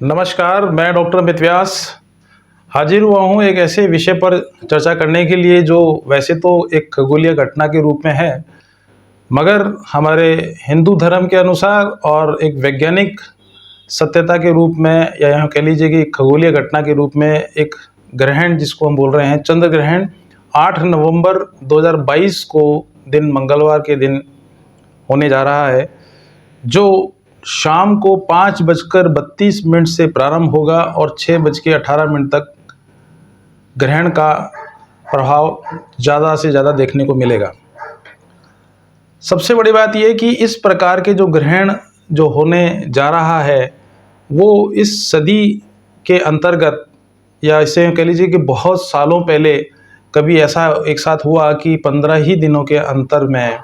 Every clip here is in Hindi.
नमस्कार, मैं डॉक्टर अमित व्यास हाजिर हुआ हूँ एक ऐसे विषय पर चर्चा करने के लिए जो वैसे तो एक खगोलीय घटना के रूप में है, मगर हमारे हिंदू धर्म के अनुसार और एक वैज्ञानिक सत्यता के रूप में, या यहाँ कह लीजिए कि खगोलीय घटना के रूप में एक ग्रहण जिसको हम बोल रहे हैं चंद्र ग्रहण 8 नवंबर 2022 को दिन मंगलवार के दिन होने जा रहा है, जो शाम को 5:32 से प्रारंभ होगा और 6:18 तक ग्रहण का प्रभाव ज़्यादा से ज़्यादा देखने को मिलेगा। सबसे बड़ी बात यह कि इस प्रकार के जो ग्रहण जो होने जा रहा है वो इस सदी के अंतर्गत, या इसे कह लीजिए कि बहुत सालों पहले कभी ऐसा एक साथ हुआ कि 15 ही दिनों के अंतर में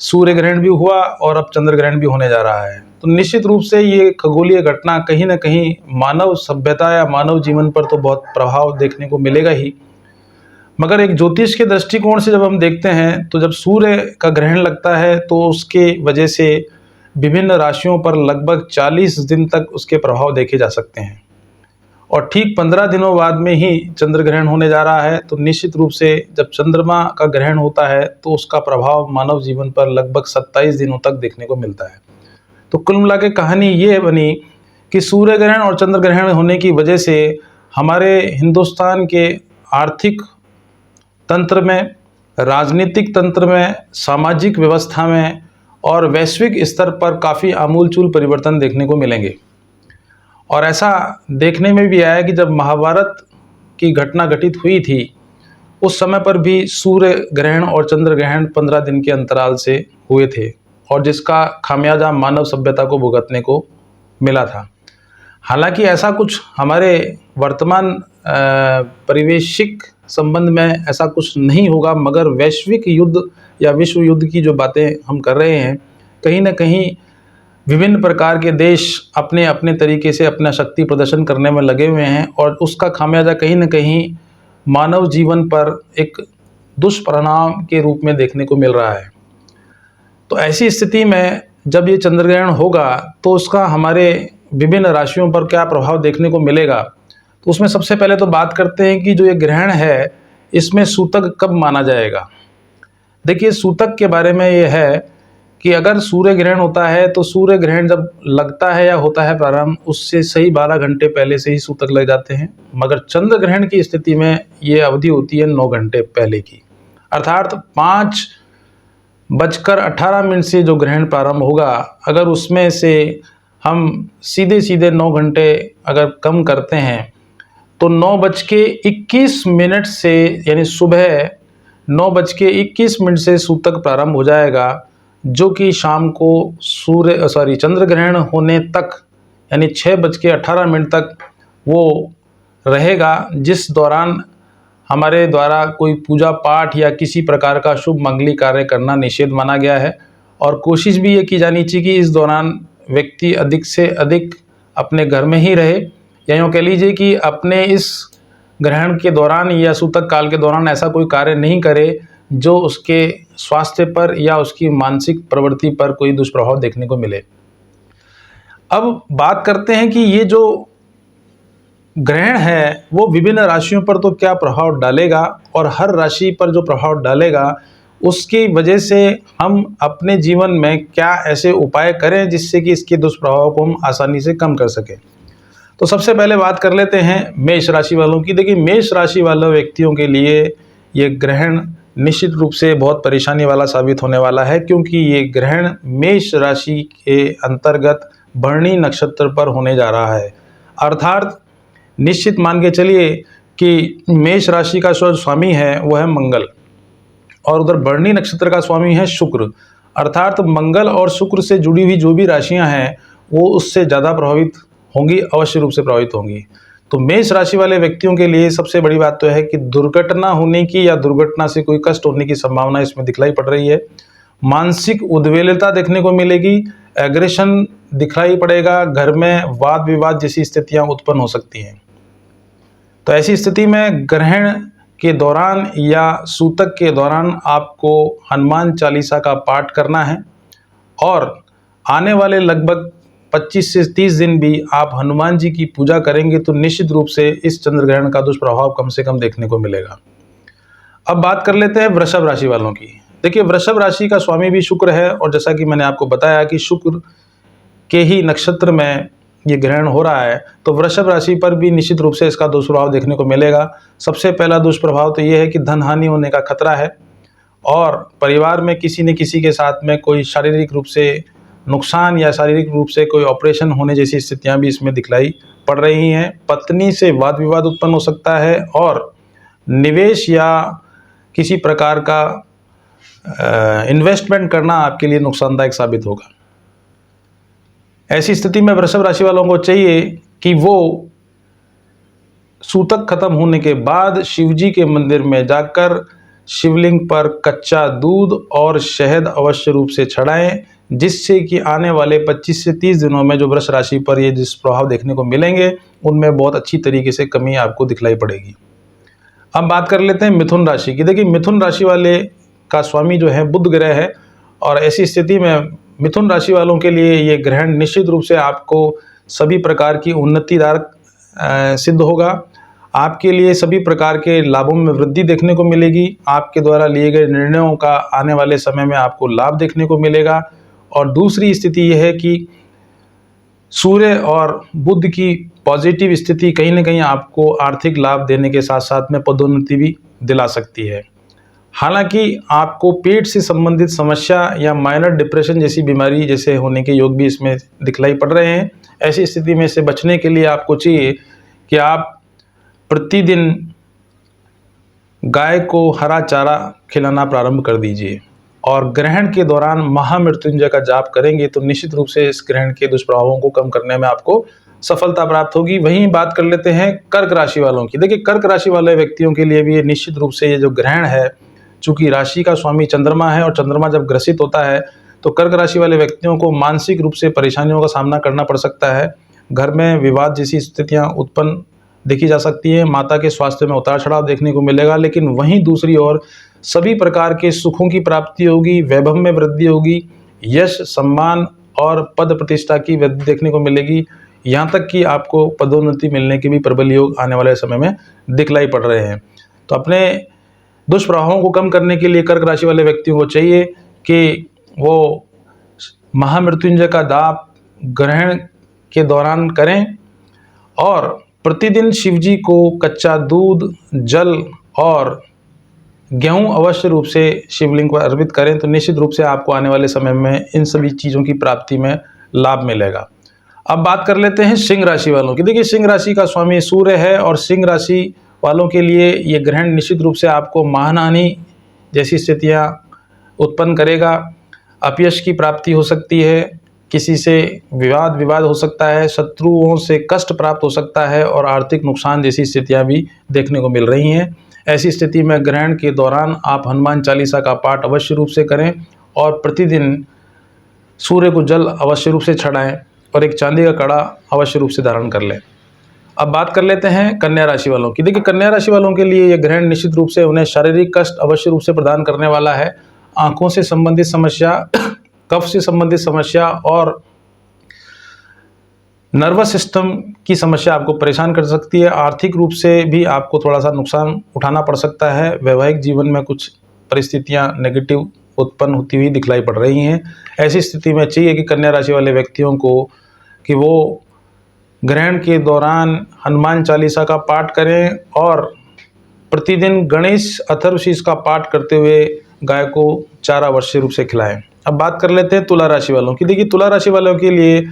सूर्य ग्रहण भी हुआ और अब चंद्र ग्रहण भी होने जा रहा है। तो निश्चित रूप से ये खगोलीय घटना कहीं ना कहीं मानव सभ्यता या मानव जीवन पर तो बहुत प्रभाव देखने को मिलेगा ही, मगर एक ज्योतिष के दृष्टिकोण से जब हम देखते हैं तो जब सूर्य का ग्रहण लगता है तो उसके वजह से विभिन्न राशियों पर लगभग 40 दिन तक उसके प्रभाव देखे जा सकते हैं, और ठीक 15 दिनों बाद में ही चंद्र ग्रहण होने जा रहा है। तो निश्चित रूप से जब चंद्रमा का ग्रहण होता है तो उसका प्रभाव मानव जीवन पर लगभग 27 दिनों तक देखने को मिलता है। तो कुल मिला के कहानी ये बनी कि सूर्य ग्रहण और चंद्र ग्रहण होने की वजह से हमारे हिंदुस्तान के आर्थिक तंत्र में, राजनीतिक तंत्र में, सामाजिक व्यवस्था में और वैश्विक स्तर पर काफ़ी आमूलचूल परिवर्तन देखने को मिलेंगे। और ऐसा देखने में भी आया कि जब महाभारत की घटना घटित हुई थी उस समय पर भी सूर्य ग्रहण और चंद्र ग्रहण 15 दिन के अंतराल से हुए थे, और जिसका खामियाजा मानव सभ्यता को भुगतने को मिला था। हालांकि ऐसा कुछ हमारे वर्तमान परिवेशिक संबंध में ऐसा कुछ नहीं होगा, मगर वैश्विक युद्ध या विश्व युद्ध की जो बातें हम कर रहे हैं, कहीं ना कहीं विभिन्न प्रकार के देश अपने अपने तरीके से अपना शक्ति प्रदर्शन करने में लगे हुए हैं, और उसका खामियाजा कहीं न कहीं मानव जीवन पर एक दुष्परिणाम के रूप में देखने को मिल रहा है। तो ऐसी स्थिति में जब ये चंद्र ग्रहण होगा तो उसका हमारे विभिन्न राशियों पर क्या प्रभाव देखने को मिलेगा, तो उसमें सबसे पहले तो बात करते हैं कि जो ये ग्रहण है इसमें सूतक कब माना जाएगा। देखिए, सूतक के बारे में ये है कि अगर सूर्य ग्रहण होता है तो सूर्य ग्रहण जब लगता है या होता है प्रारंभ, उससे सही 12 घंटे पहले से ही सूतक लग जाते हैं, मगर चंद्र ग्रहण की स्थिति में ये अवधि होती है 9 घंटे पहले की, अर्थात 5:18 से जो ग्रहण प्रारंभ होगा, अगर उसमें से हम सीधे सीधे 9 घंटे अगर कम करते हैं तो 9:21 से, यानी सुबह 9:21 से सूतक प्रारंभ हो जाएगा, जो कि शाम को चंद्र ग्रहण होने तक, यानी 6:18 तक वो रहेगा, जिस दौरान हमारे द्वारा कोई पूजा पाठ या किसी प्रकार का शुभ मंगली कार्य करना निषेध माना गया है। और कोशिश भी ये की जानी चाहिए कि इस दौरान व्यक्ति अधिक से अधिक अपने घर में ही रहे, या यूँ कह लीजिए कि अपने इस ग्रहण के दौरान या सूतक काल के दौरान ऐसा कोई कार्य नहीं करे जो उसके स्वास्थ्य पर या उसकी मानसिक प्रवृत्ति पर कोई दुष्प्रभाव देखने को मिले। अब बात करते हैं कि ये जो ग्रहण है वो विभिन्न राशियों पर तो क्या प्रभाव डालेगा, और हर राशि पर जो प्रभाव डालेगा उसकी वजह से हम अपने जीवन में क्या ऐसे उपाय करें जिससे कि इसके दुष्प्रभाव को हम आसानी से कम कर सकें। तो सबसे पहले बात कर लेते हैं मेष राशि वालों की। देखिए, मेष राशि वाले व्यक्तियों के लिए ये ग्रहण निश्चित रूप से बहुत परेशानी वाला साबित होने वाला है, क्योंकि ये ग्रहण मेष राशि के अंतर्गत भरणी नक्षत्र पर होने जा रहा है। अर्थात निश्चित मान के चलिए कि मेष राशि का जो स्वामी है वह है मंगल, और उधर भरणी नक्षत्र का स्वामी है शुक्र। अर्थात मंगल और शुक्र से जुड़ी हुई जो भी राशियां हैं वो उससे ज़्यादा प्रभावित होंगी, अवश्य रूप से प्रभावित होंगी। तो मेष राशि वाले व्यक्तियों के लिए सबसे बड़ी बात तो है कि दुर्घटना होने की या दुर्घटना से कोई कष्ट होने की संभावना इसमें दिखलाई पड़ रही है। मानसिक उद्वेलता देखने को मिलेगी, एग्रेशन दिखलाई पड़ेगा, घर में वाद विवाद जैसी स्थितियां उत्पन्न हो सकती हैं। तो ऐसी स्थिति में ग्रहण के दौरान या सूतक के दौरान आपको हनुमान चालीसा का पाठ करना है, और आने वाले लगभग 25 से 30 दिन भी आप हनुमान जी की पूजा करेंगे तो निश्चित रूप से इस चंद्र ग्रहण का दुष्प्रभाव कम से कम देखने को मिलेगा। अब बात कर लेते हैं वृषभ राशि वालों की। देखिए, वृषभ राशि का स्वामी भी शुक्र है और जैसा कि मैंने आपको बताया कि शुक्र के ही नक्षत्र में ये ग्रहण हो रहा है, तो वृषभ राशि पर भी निश्चित रूप से इसका दुष्प्रभाव देखने को मिलेगा। सबसे पहला दुष्प्रभाव तो ये है कि धन हानि होने का खतरा है और परिवार में किसी न किसी के साथ में कोई शारीरिक रूप से नुकसान या शारीरिक रूप से कोई ऑपरेशन होने जैसी स्थितियां भी इसमें दिखलाई पड़ रही हैं। पत्नी से वाद विवाद उत्पन्न हो सकता है और निवेश या किसी प्रकार का इन्वेस्टमेंट करना आपके लिए नुकसानदायक साबित होगा। ऐसी स्थिति में वृषभ राशि वालों को चाहिए कि वो सूतक खत्म होने के बाद शिवजी के मंदिर में जाकर शिवलिंग पर कच्चा दूध और शहद अवश्य रूप से चढ़ाएं, जिससे कि आने वाले 25 से 30 दिनों में जो वृष राशि पर ये जिस प्रभाव देखने को मिलेंगे उनमें बहुत अच्छी तरीके से कमी आपको दिखलाई पड़ेगी। अब बात कर लेते हैं मिथुन राशि की। देखिए, मिथुन राशि वाले का स्वामी जो है बुध ग्रह है और ऐसी स्थिति में मिथुन राशि वालों के लिए ये ग्रहण निश्चित रूप से आपको सभी प्रकार की उन्नतिदायक सिद्ध होगा। आपके लिए सभी प्रकार के लाभों में वृद्धि देखने को मिलेगी। आपके द्वारा लिए गए निर्णयों का आने वाले समय में आपको लाभ देखने को मिलेगा। और दूसरी स्थिति यह है कि सूर्य और बुध की पॉजिटिव स्थिति कहीं ना कहीं आपको आर्थिक लाभ देने के साथ साथ में पदोन्नति भी दिला सकती है। हालांकि आपको पेट से संबंधित समस्या या माइनर डिप्रेशन जैसी बीमारी जैसे होने के योग भी इसमें दिखलाई पड़ रहे हैं। ऐसी स्थिति में से बचने के लिए आपको चाहिए कि आप प्रतिदिन गाय को हरा चारा खिलाना प्रारंभ कर दीजिए और ग्रहण के दौरान महामृत्युंजय का जाप करेंगे तो निश्चित रूप से इस ग्रहण के दुष्प्रभावों को कम करने में आपको सफलता प्राप्त होगी। वहीं बात कर लेते हैं कर्क राशि वालों की। देखिए, कर्क राशि वाले व्यक्तियों के लिए भी ये निश्चित रूप से ये जो ग्रहण है, चूंकि राशि का स्वामी चंद्रमा है और चंद्रमा जब ग्रसित होता है तो कर्क राशि वाले व्यक्तियों को मानसिक रूप से परेशानियों का सामना करना पड़ सकता है। घर में विवाद जैसी स्थितियां उत्पन्न देखी जा सकती है। माता के स्वास्थ्य में उतार चढ़ाव देखने को मिलेगा, लेकिन वहीं दूसरी ओर सभी प्रकार के सुखों की प्राप्ति होगी, वैभव में वृद्धि होगी, यश सम्मान और पद प्रतिष्ठा की वृद्धि देखने को मिलेगी। यहाँ तक कि आपको पदोन्नति मिलने के भी प्रबल योग आने वाले समय में दिखलाई पड़ रहे हैं। तो अपने दुष्प्रभावों को कम करने के लिए कर्क राशि वाले व्यक्तियों को चाहिए कि वो महामृत्युंजय का जाप ग्रहण के दौरान करें और प्रतिदिन शिवजी को कच्चा दूध, जल और गेहूं अवश्य रूप से शिवलिंग पर अर्पित करें तो निश्चित रूप से आपको आने वाले समय में इन सभी चीज़ों की प्राप्ति में लाभ मिलेगा। अब बात कर लेते हैं सिंह राशि वालों की। देखिए, सिंह राशि का स्वामी सूर्य है और सिंह राशि वालों के लिए ये ग्रहण निश्चित रूप से आपको मानहानि जैसी स्थितियाँ उत्पन्न करेगा। अपयश की प्राप्ति हो सकती है, किसी से विवाद हो सकता है, शत्रुओं से कष्ट प्राप्त हो सकता है और आर्थिक नुकसान जैसी स्थितियां भी देखने को मिल रही हैं। ऐसी स्थिति में ग्रहण के दौरान आप हनुमान चालीसा का पाठ अवश्य रूप से करें और प्रतिदिन सूर्य को जल अवश्य रूप से चढ़ाएं और एक चांदी का कड़ा अवश्य रूप से धारण कर लें। अब बात कर लेते हैं कन्या राशि वालों की। देखिए, कन्या राशि वालों के लिए यह ग्रहण निश्चित रूप से उन्हें शारीरिक कष्ट अवश्य रूप से प्रदान करने वाला है। आंखों से संबंधित समस्या, कफ से संबंधित समस्या और नर्वस सिस्टम की समस्या आपको परेशान कर सकती है। आर्थिक रूप से भी आपको थोड़ा सा नुकसान उठाना पड़ सकता है। वैवाहिक जीवन में कुछ परिस्थितियां नेगेटिव उत्पन्न होती हुई दिखलाई पड़ रही हैं। ऐसी स्थिति में चाहिए कि कन्या राशि वाले व्यक्तियों को कि वो ग्रहण के दौरान हनुमान चालीसा का पाठ करें और प्रतिदिन गणेश अथर्वशीष का पाठ करते हुए गाय को चारा अवश्य रूप से खिलाएं। अब बात कर लेते हैं तुला राशि वालों की। देखिए, तुला राशि वालों के लिए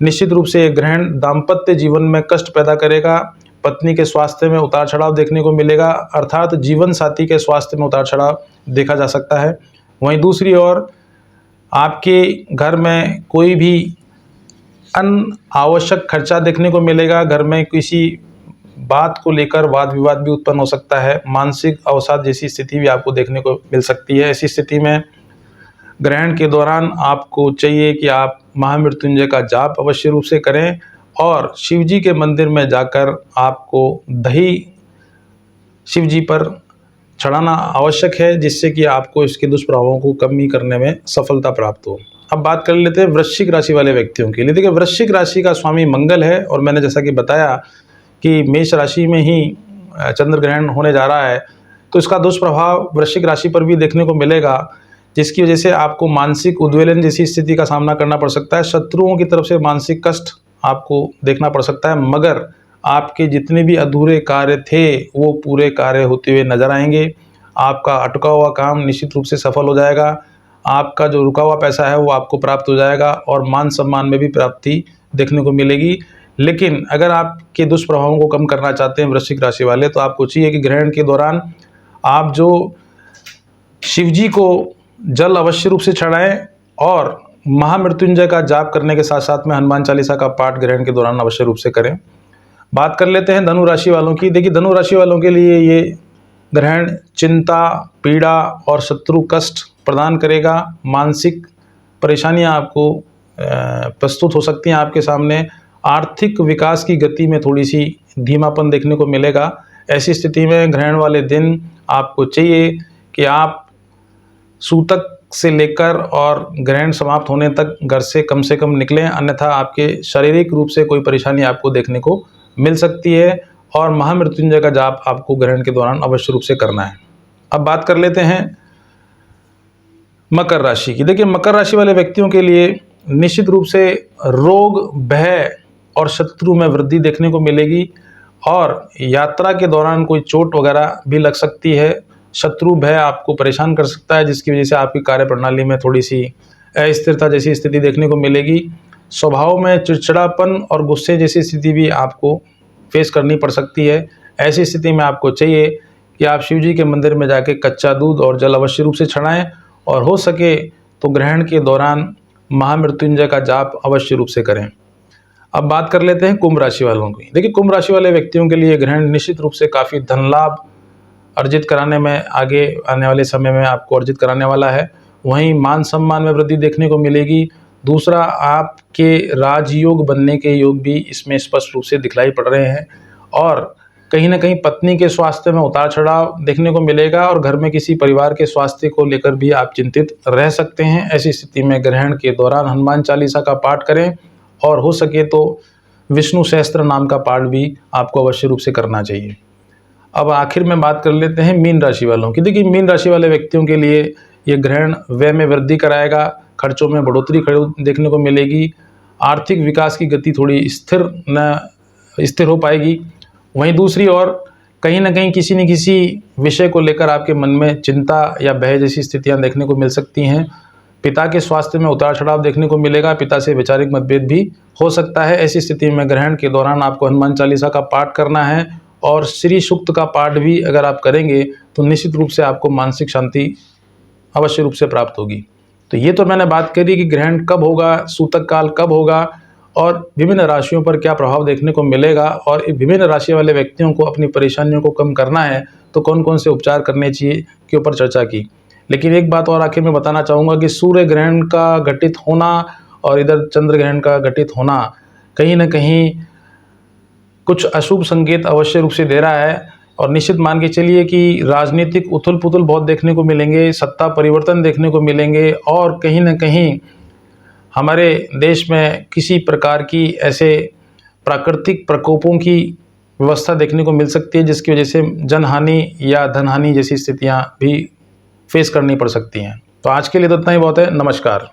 निश्चित रूप से ग्रहण दाम्पत्य जीवन में कष्ट पैदा करेगा। पत्नी के स्वास्थ्य में उतार चढ़ाव देखने को मिलेगा, अर्थात जीवन साथी के स्वास्थ्य में उतार चढ़ाव देखा जा सकता है। वहीं दूसरी ओर आपके घर में कोई भी अनावश्यक खर्चा देखने को मिलेगा। घर में किसी बात को लेकर वाद विवाद भी उत्पन्न हो सकता है। मानसिक अवसाद जैसी स्थिति भी आपको देखने को मिल सकती है। ऐसी स्थिति में ग्रहण के दौरान आपको चाहिए कि आप महामृत्युंजय का जाप अवश्य रूप से करें और शिवजी के मंदिर में जाकर आपको दही शिवजी पर चढ़ाना आवश्यक है, जिससे कि आपको इसके दुष्प्रभावों को कमी करने में सफलता प्राप्त हो। अब बात कर लेते हैं वृश्चिक राशि वाले व्यक्तियों के लिए। देखिए, वृश्चिक राशि का स्वामी मंगल है और मैंने जैसा कि बताया कि मेष राशि में ही चंद्र ग्रहण होने जा रहा है, तो इसका दुष्प्रभाव वृश्चिक राशि पर भी देखने को मिलेगा, जिसकी वजह से आपको मानसिक उद्वेलन जैसी स्थिति का सामना करना पड़ सकता है। शत्रुओं की तरफ से मानसिक कष्ट आपको देखना पड़ सकता है, मगर आपके जितने भी अधूरे कार्य थे वो पूरे कार्य होते हुए नजर आएंगे। आपका अटका हुआ काम निश्चित रूप से सफल हो जाएगा। आपका जो रुका हुआ पैसा है वो आपको प्राप्त हो जाएगा और मान सम्मान में भी प्राप्ति देखने को मिलेगी। लेकिन अगर आपके दुष्प्रभावों को कम करना चाहते हैं वृश्चिक राशि वाले, तो आपको चाहिए कि ग्रहण के दौरान आप जो शिव जी को जल अवश्य रूप से चढ़ाएं और महामृत्युंजय का जाप करने के साथ साथ में हनुमान चालीसा का पाठ ग्रहण के दौरान अवश्य रूप से करें। बात कर लेते हैं धनु राशि वालों की। देखिए, धनु राशि वालों के लिए ये ग्रहण चिंता, पीड़ा और शत्रु कष्ट प्रदान करेगा। मानसिक परेशानियां आपको प्रस्तुत हो सकती हैं आपके सामने। आर्थिक विकास की गति में थोड़ी सी धीमापन देखने को मिलेगा। ऐसी स्थिति में ग्रहण वाले दिन आपको चाहिए कि आप सूतक से लेकर और ग्रहण समाप्त होने तक घर से कम निकलें, अन्यथा आपके शारीरिक रूप से कोई परेशानी आपको देखने को मिल सकती है और महामृत्युंजय का जाप आपको ग्रहण के दौरान अवश्य रूप से करना है। अब बात कर लेते हैं मकर राशि की। देखिए, मकर राशि वाले व्यक्तियों के लिए निश्चित रूप से रोग, भय और शत्रु में वृद्धि देखने को मिलेगी और यात्रा के दौरान कोई चोट वगैरह भी लग सकती है। शत्रु भय आपको परेशान कर सकता है, जिसकी वजह से आपकी कार्य प्रणाली में थोड़ी सी अस्थिरता जैसी स्थिति देखने को मिलेगी। स्वभाव में चिड़चिड़ापन और गुस्से जैसी स्थिति भी आपको फेस करनी पड़ सकती है। ऐसी स्थिति में आपको चाहिए कि आप शिव जी के मंदिर में जाके कच्चा दूध और जल अवश्य रूप से चढ़ाएं और हो सके तो ग्रहण के दौरान महामृत्युंजय का जाप अवश्य रूप से करें। अब बात कर लेते हैं कुंभ राशि वालों की। देखिए, कुंभ राशि वाले व्यक्तियों के लिए ग्रहण निश्चित रूप से काफ़ी धन लाभ अर्जित कराने में आगे आने वाले समय में आपको अर्जित कराने वाला है। वहीं मान सम्मान में वृद्धि देखने को मिलेगी। दूसरा, आपके राजयोग बनने के योग भी इसमें स्पष्ट रूप से दिखलाई पड़ रहे हैं और कहीं ना कहीं पत्नी के स्वास्थ्य में उतार चढ़ाव देखने को मिलेगा और घर में किसी परिवार के स्वास्थ्य को लेकर भी आप चिंतित रह सकते हैं। ऐसी स्थिति में ग्रहण के दौरान हनुमान चालीसा का पाठ करें और हो सके तो विष्णु सहस्त्र नाम का पाठ भी आपको अवश्य रूप से करना चाहिए। अब आखिर में बात कर लेते हैं मीन राशि वालों की। देखिए, मीन राशि वाले व्यक्तियों के लिए ये ग्रहण व्यय में वृद्धि कराएगा, खर्चों में बढ़ोतरी देखने को मिलेगी। आर्थिक विकास की गति थोड़ी स्थिर हो पाएगी। वहीं दूसरी ओर कहीं ना कहीं किसी न किसी विषय को लेकर आपके मन में चिंता या भय जैसी स्थितियां देखने को मिल सकती हैं। पिता के स्वास्थ्य में उतार चढ़ाव देखने को मिलेगा। पिता से वैचारिक मतभेद भी हो सकता है। ऐसी स्थिति में ग्रहण के दौरान आपको हनुमान चालीसा का पाठ करना है और श्री सूक्त का पाठ भी अगर आप करेंगे तो निश्चित रूप से आपको मानसिक शांति अवश्य रूप से प्राप्त होगी। तो ये तो मैंने बात करी कि ग्रहण कब होगा, सूतक काल कब होगा और विभिन्न राशियों पर क्या प्रभाव देखने को मिलेगा और विभिन्न राशि वाले व्यक्तियों को अपनी परेशानियों को कम करना है तो कौन कौन से उपचार करने चाहिए के ऊपर चर्चा की। लेकिन एक बात और आखिर में बताना चाहूँगा कि सूर्य ग्रहण का घटित होना और इधर चंद्र ग्रहण का घटित होना कहीं ना कहीं कुछ अशुभ संकेत अवश्य रूप से दे रहा है और निश्चित मान के चलिए कि राजनीतिक उथल पुथल बहुत देखने को मिलेंगे, सत्ता परिवर्तन देखने को मिलेंगे और कहीं ना कहीं हमारे देश में किसी प्रकार की ऐसे प्राकृतिक प्रकोपों की व्यवस्था देखने को मिल सकती है, जिसकी वजह से जनहानि या धनहानि जैसी स्थितियां भी फेस करनी पड़ सकती हैं। तो आज के लिए तो इतना ही बहुत है। नमस्कार।